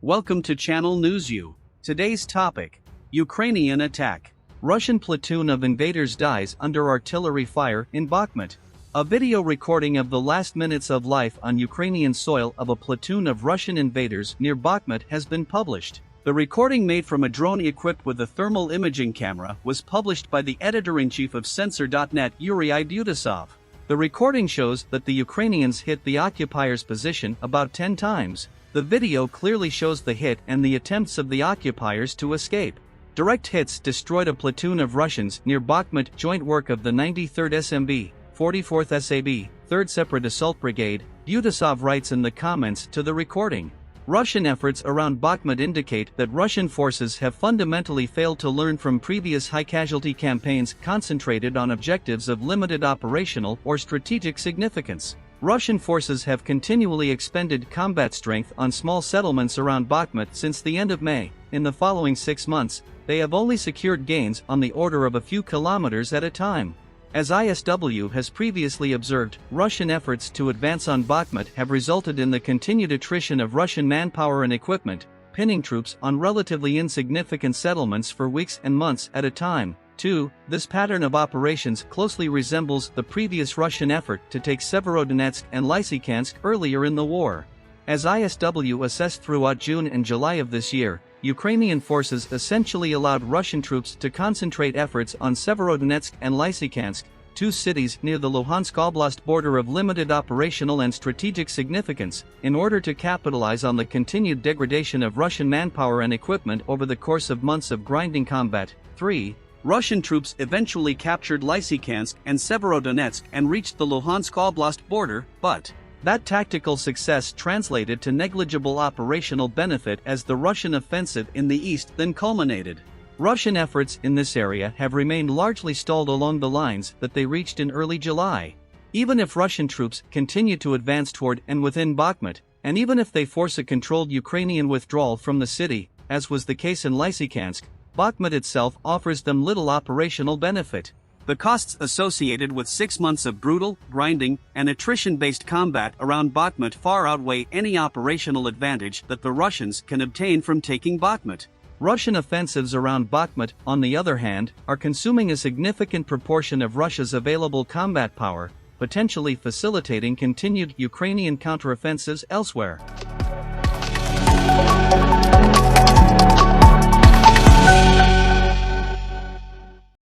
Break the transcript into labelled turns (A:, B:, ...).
A: Welcome to Channel News U. Today's topic: Ukrainian attack. Russian platoon of invaders dies under artillery fire in Bakhmut. A video recording of the last minutes of life on Ukrainian soil of a platoon of Russian invaders near Bakhmut has been published. The recording, made from a drone equipped with a thermal imaging camera, was published by the editor-in-chief of Censor.net, Yurii Butusov. The recording shows that the Ukrainians hit the occupiers' position about 10 times. The video clearly shows the hit and the attempts of the occupiers to escape. Direct hits destroyed a platoon of Russians near Bakhmut. Joint work of the 93rd SMB, 44th SAB, 3rd Separate Assault Brigade, Butusov writes in the comments to the recording. Russian efforts around Bakhmut indicate that Russian forces have fundamentally failed to learn from previous high-casualty campaigns concentrated on objectives of limited operational or strategic significance. Russian forces have continually expended combat strength on small settlements around Bakhmut since the end of May. In the following 6 months, they have only secured gains on the order of a few kilometers at a time. As ISW has previously observed, Russian efforts to advance on Bakhmut have resulted in the continued attrition of Russian manpower and equipment, pinning troops on relatively insignificant settlements for weeks and months at a time. 2. This pattern of operations closely resembles the previous Russian effort to take Severodonetsk and Lysychansk earlier in the war. As ISW assessed throughout June and July of this year, Ukrainian forces essentially allowed Russian troops to concentrate efforts on Severodonetsk and Lysychansk, two cities near the Luhansk Oblast border of limited operational and strategic significance, in order to capitalize on the continued degradation of Russian manpower and equipment over the course of months of grinding combat. 3. Russian troops eventually captured Lysychansk and Severodonetsk and reached the Luhansk Oblast border, but that tactical success translated to negligible operational benefit as the Russian offensive in the east then culminated. Russian efforts in this area have remained largely stalled along the lines that they reached in early July. Even if Russian troops continue to advance toward and within Bakhmut, and even if they force a controlled Ukrainian withdrawal from the city, as was the case in Lysychansk, Bakhmut itself offers them little operational benefit. The costs associated with 6 months of brutal, grinding, and attrition-based combat around Bakhmut far outweigh any operational advantage that the Russians can obtain from taking Bakhmut. Russian offensives around Bakhmut, on the other hand, are consuming a significant proportion of Russia's available combat power, potentially facilitating continued Ukrainian counteroffensives elsewhere.